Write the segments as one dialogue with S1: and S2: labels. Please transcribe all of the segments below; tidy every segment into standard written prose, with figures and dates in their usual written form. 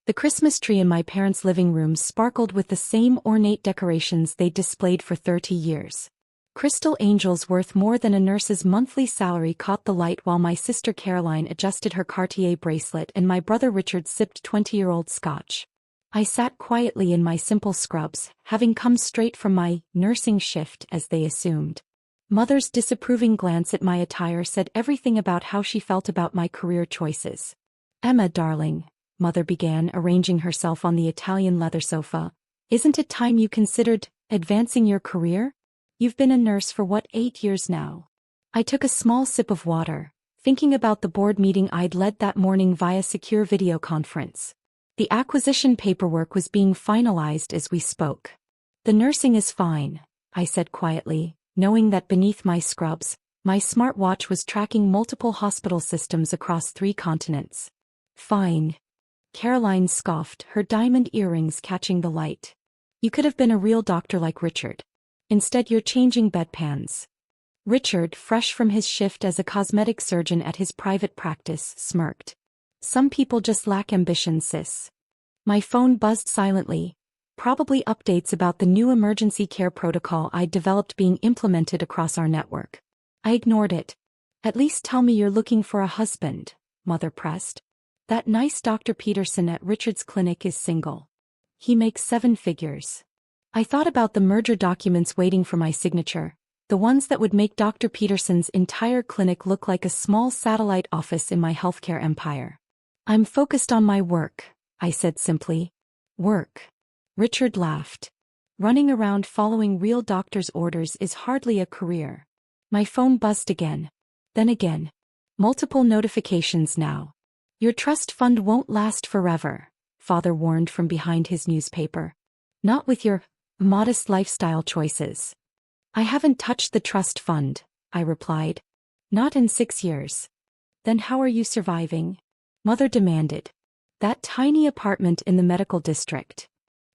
S1: The Christmas tree in my parents' living room sparkled with the same ornate decorations they'd displayed for 30 years. Crystal angels worth more than a nurse's monthly salary caught the light while my sister Caroline adjusted her Cartier bracelet and my brother Richard sipped 20-year-old scotch. I sat quietly in my simple scrubs, having come straight from my nursing shift as they assumed. Mother's disapproving glance at my attire said everything about how she felt about my career choices. "Emma, darling," Mother began, arranging herself on the Italian leather sofa, "isn't it time you considered advancing your career? You've been a nurse for 8 years now?" I took a small sip of water, thinking about the board meeting I'd led that morning via secure video conference. The acquisition paperwork was being finalized as we spoke. "The nursing is fine," I said quietly, knowing that beneath my scrubs, my smartwatch was tracking multiple hospital systems across 3 continents. "Fine." Caroline scoffed, her diamond earrings catching the light. "You could have been a real doctor like Richard. Instead you're changing bedpans." Richard, fresh from his shift as a cosmetic surgeon at his private practice, smirked. "Some people just lack ambition, sis." My phone buzzed silently, probably updates about the new emergency care protocol I'd developed being implemented across our network. I ignored it. "At least tell me you're looking for a husband," Mother pressed. "That nice Dr. Peterson at Richard's clinic is single. He makes 7 figures. I thought about the merger documents waiting for my signature, the ones that would make Dr. Peterson's entire clinic look like a small satellite office in my healthcare empire. "I'm focused on my work," I said simply. "Work?" Richard laughed. "Running around following real doctor's orders is hardly a career." My phone buzzed again. Then again. Multiple notifications now. "Your trust fund won't last forever," Father warned from behind his newspaper. "Not with your modest lifestyle choices." "I haven't touched the trust fund," I replied. "Not in 6 years." "Then how are you surviving?" Mother demanded. "That tiny apartment in the medical district."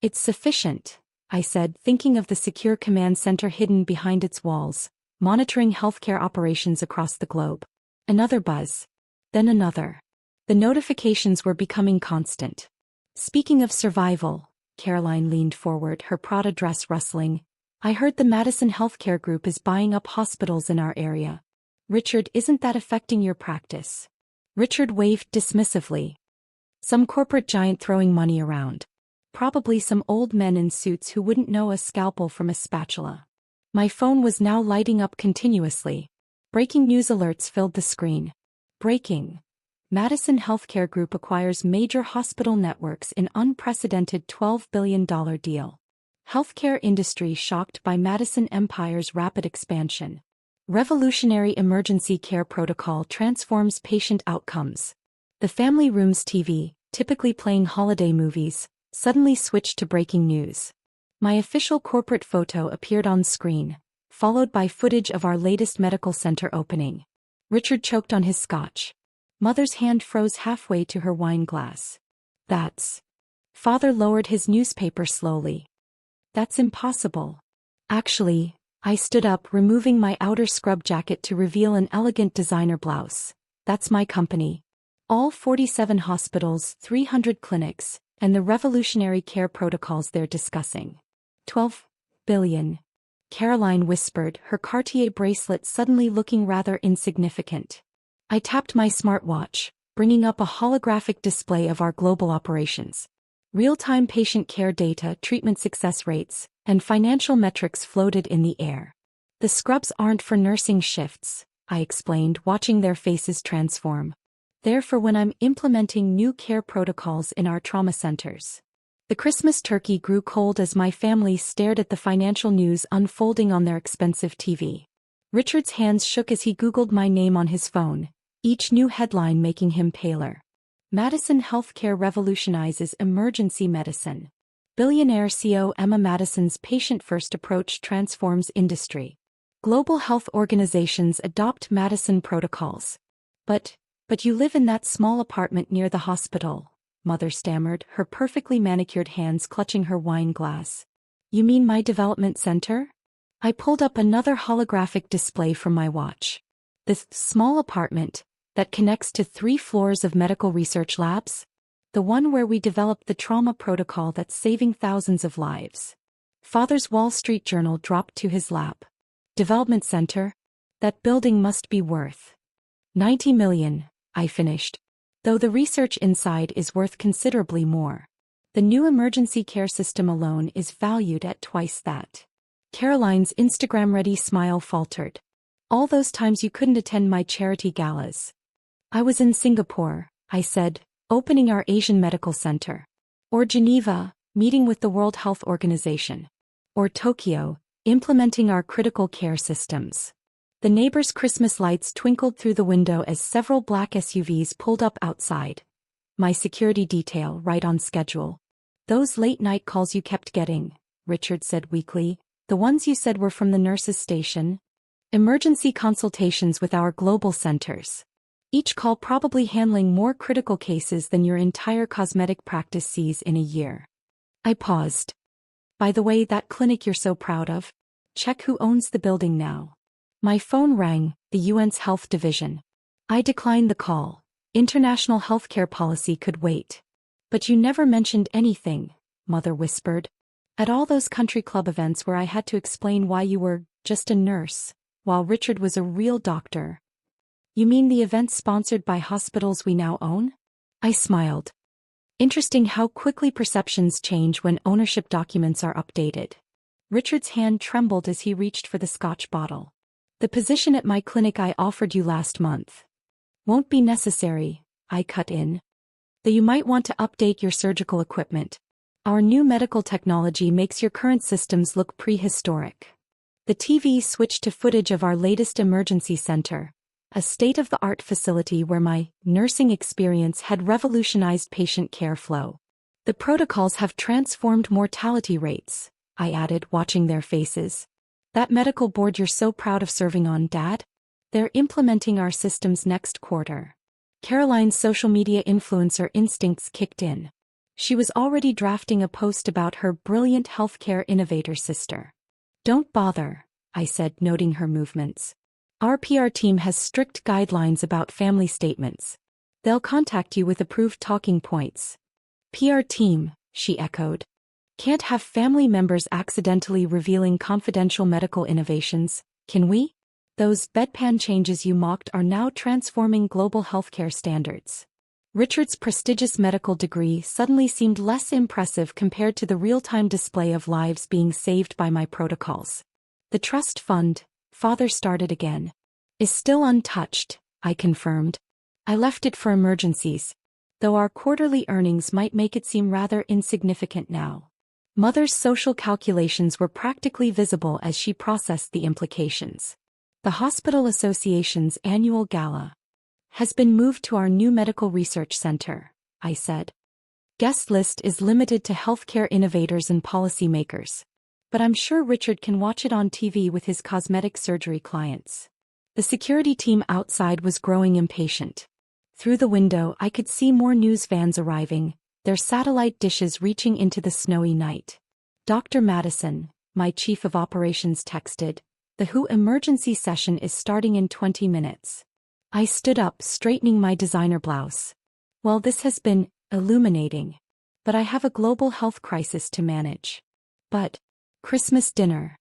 S1: "It's sufficient," I said, thinking of the secure command center hidden behind its walls, monitoring healthcare operations across the globe. Another buzz. Then another. The notifications were becoming constant. "Speaking of survival," Caroline leaned forward, her Prada dress rustling, "I heard the Madison Healthcare Group is buying up hospitals in our area. Richard, isn't that affecting your practice?" Richard waved dismissively. "Some corporate giant throwing money around. Probably some old men in suits who wouldn't know a scalpel from a spatula." My phone was now lighting up continuously. Breaking news alerts filled the screen. Breaking. Madison Healthcare Group acquires major hospital networks in unprecedented $12 billion deal. Healthcare industry shocked by Madison Empire's rapid expansion. Revolutionary emergency care protocol transforms patient outcomes. The family room's TV, typically playing holiday movies, suddenly switched to breaking news. My official corporate photo appeared on screen, followed by footage of our latest medical center opening. Richard choked on his scotch. Mother's hand froze halfway to her wine glass. "That's..." Father lowered his newspaper slowly. "That's impossible." "Actually," I stood up, removing my outer scrub jacket to reveal an elegant designer blouse. "That's my company. All 47 hospitals, 300 clinics, and the revolutionary care protocols they're discussing. 12 billion. Caroline whispered, her Cartier bracelet suddenly looking rather insignificant. I tapped my smartwatch, bringing up a holographic display of our global operations. Real-time patient care data, treatment success rates, and financial metrics floated in the air. "The scrubs aren't for nursing shifts," I explained, watching their faces transform. "They're for when I'm implementing new care protocols in our trauma centers." The Christmas turkey grew cold as my family stared at the financial news unfolding on their expensive TV. Richard's hands shook as he Googled my name on his phone, each new headline making him paler. Madison Healthcare revolutionizes emergency medicine. Billionaire CEO Emma Madison's patient-first approach transforms industry. Global health organizations adopt Madison protocols. But you live in that small apartment near the hospital," Mother stammered, her perfectly manicured hands clutching her wine glass. "You mean my development center?" I pulled up another holographic display from my watch. "The small apartment that connects to 3 floors of medical research labs?" the one where we developed the trauma protocol that's saving thousands of lives. Father's Wall Street Journal dropped to his lap. Development center? That building must be worth 90 million, I finished. Though the research inside is worth considerably more. The new emergency care system alone is valued at twice that. Caroline's Instagram-ready smile faltered. All those times you couldn't attend my charity galas. I was in Singapore, I said, opening our Asian Medical Center. Or Geneva, meeting with the World Health Organization. Or Tokyo, implementing our critical care systems. The neighbor's Christmas lights twinkled through the window as several black SUVs pulled up outside. My security detail right on schedule. Those late-night calls you kept getting, Richard said weakly, the ones you said were from the nurses' station. Emergency consultations with our global centers. Each call probably handling more critical cases than your entire cosmetic practice sees in a year. I paused. By the way, that clinic you're so proud of? Check who owns the building now. My phone rang, the UN's Health Division. I declined the call. International healthcare policy could wait. But you never mentioned anything, Mother whispered. At all those country club events where I had to explain why you were just a nurse, while Richard was a real doctor. You mean the events sponsored by hospitals we now own? I smiled. Interesting how quickly perceptions change when ownership documents are updated. Richard's hand trembled as he reached for the Scotch bottle. The position at my clinic I offered you last month. Won't be necessary, I cut in. Though you might want to update your surgical equipment. Our new medical technology makes your current systems look prehistoric. The TV switched to footage of our latest emergency center, a state-of-the-art facility where my nursing experience had revolutionized patient care flow. The protocols have transformed mortality rates, I added, watching their faces. That medical board you're so proud of serving on, Dad? They're implementing our systems next quarter. Caroline's social media influencer instincts kicked in. She was already drafting a post about her brilliant healthcare innovator sister. Don't bother, I said, noting her movements. Our PR team has strict guidelines about family statements. They'll contact you with approved talking points. PR team, she echoed. Can't have family members accidentally revealing confidential medical innovations, can we? Those bedpan changes you mocked are now transforming global healthcare standards. Richard's prestigious medical degree suddenly seemed less impressive compared to the real-time display of lives being saved by my protocols. The trust fund, Father started again, is still untouched, I confirmed. I left it for emergencies, though our quarterly earnings might make it seem rather insignificant now. Mother's social calculations were practically visible as she processed the implications. The Hospital Association's annual gala has been moved to our new medical research center, I said. Guest list is limited to healthcare innovators and policymakers. But I'm sure Richard can watch it on TV with his cosmetic surgery clients. The security team outside was growing impatient. Through the window I could see more news vans arriving, their satellite dishes reaching into the snowy night. Dr. Madison, my chief of operations, texted, "The WHO emergency session is starting in 20 minutes. I stood up, straightening my designer blouse. Well, this has been illuminating. But I have a global health crisis to manage. But Christmas dinner.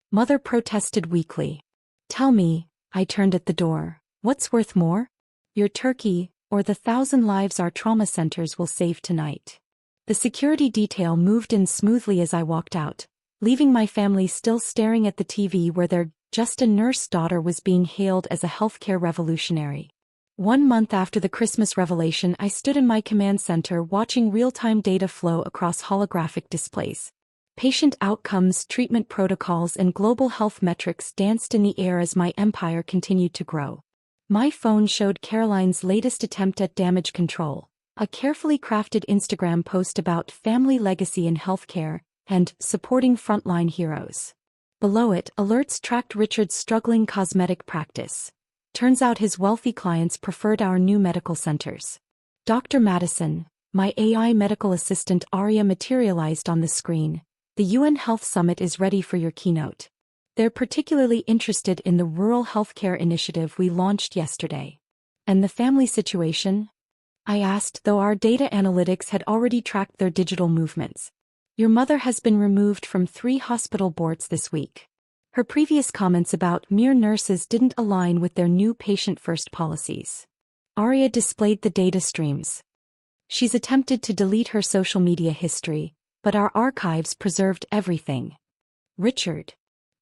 S1: Mother protested weakly. Tell me, I turned at the door, what's worth more? Your turkey, or the 1,000 lives our trauma centers will save tonight. The security detail moved in smoothly as I walked out, leaving my family still staring at the TV where their just-a-nurse daughter was being hailed as a healthcare revolutionary. 1 month after the Christmas revelation, I stood in my command center watching real-time data flow across holographic displays. Patient outcomes, treatment protocols, and global health metrics danced in the air as my empire continued to grow. My phone showed Caroline's latest attempt at damage control, a carefully crafted Instagram post about family legacy in healthcare and supporting frontline heroes. Below it, alerts tracked Richard's struggling cosmetic practice. Turns out his wealthy clients preferred our new medical centers. Dr. Madison, my AI medical assistant Aria, materialized on the screen. The UN Health Summit is ready for your keynote. They're particularly interested in the rural healthcare initiative we launched yesterday. And the family situation? I asked, though our data analytics had already tracked their digital movements. Your mother has been removed from 3 hospital boards this week. Her previous comments about mere nurses didn't align with their new patient-first policies. Arya displayed the data streams. She's attempted to delete her social media history, but our archives preserved everything. Richard.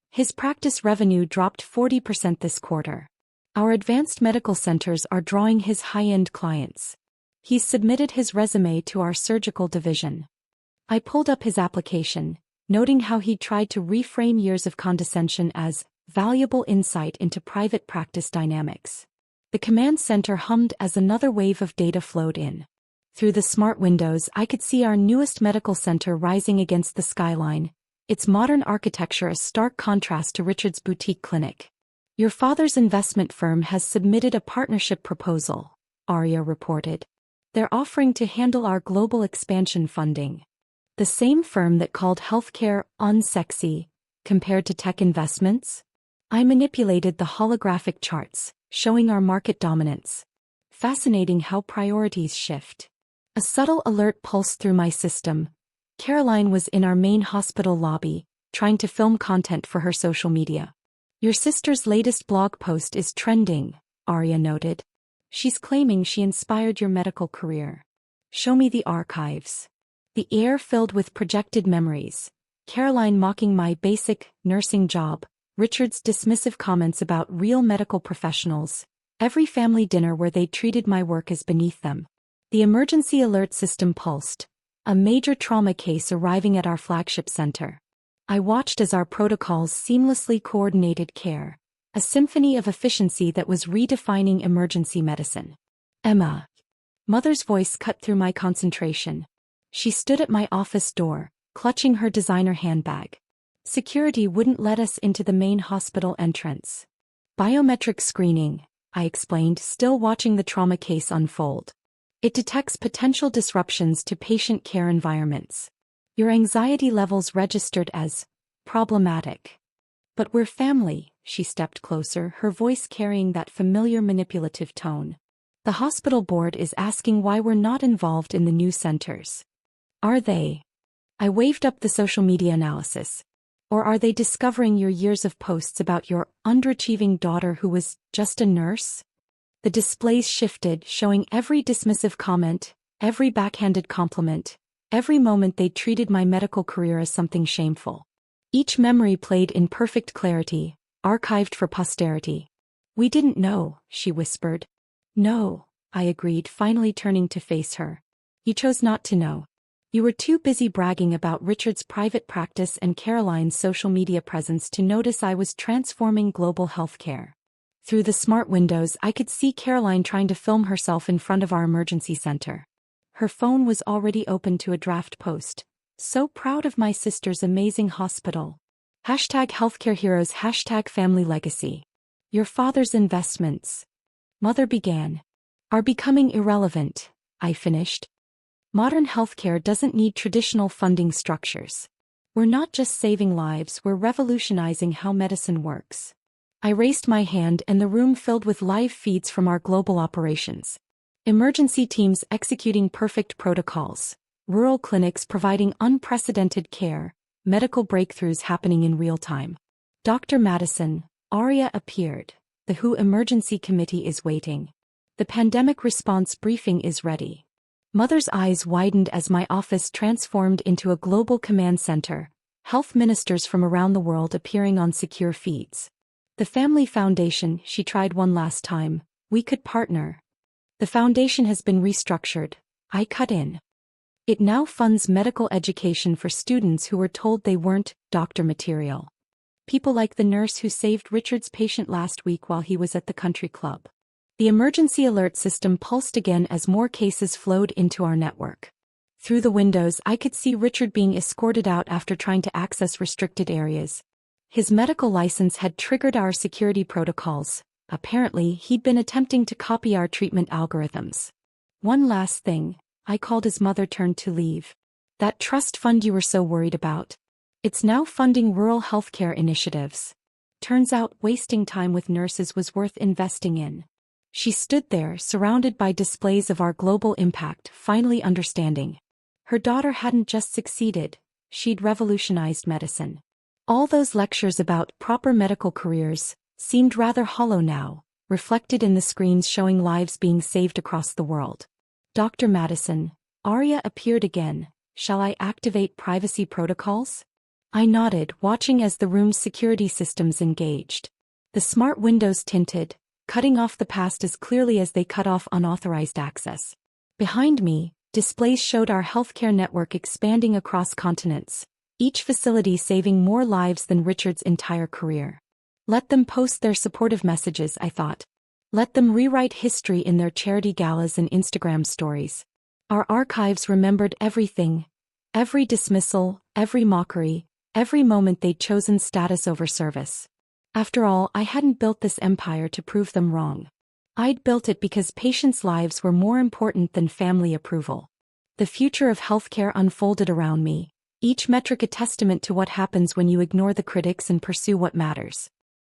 S1: His practice revenue dropped 40% this quarter. Our advanced medical centers are drawing his high-end clients. He's submitted his resume to our surgical division. I pulled up his application, noting how he tried to reframe years of condescension as valuable insight into private practice dynamics. The command center hummed as another wave of data flowed in. Through the smart windows, I could see our newest medical center rising against the skyline, its modern architecture a stark contrast to Richard's boutique clinic. Your father's investment firm has submitted a partnership proposal, Arya reported. They're offering to handle our global expansion funding. The same firm that called healthcare unsexy, compared to tech investments? I manipulated the holographic charts, showing our market dominance. Fascinating how priorities shift. A subtle alert pulsed through my system. Caroline was in our main hospital lobby, trying to film content for her social media. Your sister's latest blog post is trending, Arya noted. She's claiming she inspired your medical career. Show me the archives. The air filled with projected memories. Caroline mocking my basic nursing job, Richard's dismissive comments about real medical professionals, every family dinner where they treated my work as beneath them. The emergency alert system pulsed, a major trauma case arriving at our flagship center. I watched as our protocols seamlessly coordinated care, a symphony of efficiency that was redefining emergency medicine. Emma. Mother's voice cut through my concentration. She stood at my office door, clutching her designer handbag. Security wouldn't let us into the main hospital entrance. Biometric screening, I explained, still watching the trauma case unfold. It detects potential disruptions to patient care environments. Your anxiety levels registered as problematic. But we're family, she stepped closer, her voice carrying that familiar manipulative tone. The hospital board is asking why we're not involved in the new centers. Are they? I waved up the social media analysis. Or are they discovering your years of posts about your underachieving daughter who was just a nurse? The displays shifted, showing every dismissive comment, every backhanded compliment, every moment they treated my medical career as something shameful. Each memory played in perfect clarity, archived for posterity. We didn't know, she whispered. No, I agreed, finally turning to face her. You chose not to know. You were too busy bragging about Richard's private practice and Caroline's social media presence to notice I was transforming global healthcare. Through the smart windows, I could see Caroline trying to film herself in front of our emergency center. Her phone was already open to a draft post. So proud of my sister's amazing hospital. #HealthcareHeroes #Family Legacy. Your father's investments. Mother began. Are becoming irrelevant, I finished. Modern healthcare doesn't need traditional funding structures. We're not just saving lives, we're revolutionizing how medicine works. I raised my hand and the room filled with live feeds from our global operations. Emergency teams executing perfect protocols, rural clinics providing unprecedented care, medical breakthroughs happening in real time. Dr. Madison, Arya appeared. The WHO Emergency Committee is waiting. The pandemic response briefing is ready. Mother's eyes widened as my office transformed into a global command center, health ministers from around the world appearing on secure feeds. The Family Foundation, she tried one last time. We could partner. The foundation has been restructured. I cut in. It now funds medical education for students who were told they weren't doctor material. People like the nurse who saved Richard's patient last week while he was at the country club. The emergency alert system pulsed again as more cases flowed into our network. Through the windows, I could see Richard being escorted out after trying to access restricted areas. His medical license had triggered our security protocols. Apparently, he'd been attempting to copy our treatment algorithms. One last thing, I called as Mother turned to leave. That trust fund you were so worried about. It's now funding rural healthcare initiatives. Turns out wasting time with nurses was worth investing in. She stood there, surrounded by displays of our global impact, finally understanding. Her daughter hadn't just succeeded, she'd revolutionized medicine. All those lectures about proper medical careers seemed rather hollow now, reflected in the screens showing lives being saved across the world. Dr. Madison, Arya appeared again. Shall I activate privacy protocols? I nodded, watching as the room's security systems engaged. The smart windows tinted, cutting off the past as clearly as they cut off unauthorized access. Behind me, displays showed our healthcare network expanding across continents, each facility saving more lives than Richard's entire career. Let them post their supportive messages, I thought. Let them rewrite history in their charity galas and Instagram stories. Our archives remembered everything. Every dismissal, every mockery, every moment they'd chosen status over service. After all, I hadn't built this empire to prove them wrong. I'd built it because patients' lives were more important than family approval. The future of healthcare unfolded around me, each metric a testament to what happens when you ignore the critics and pursue what matters.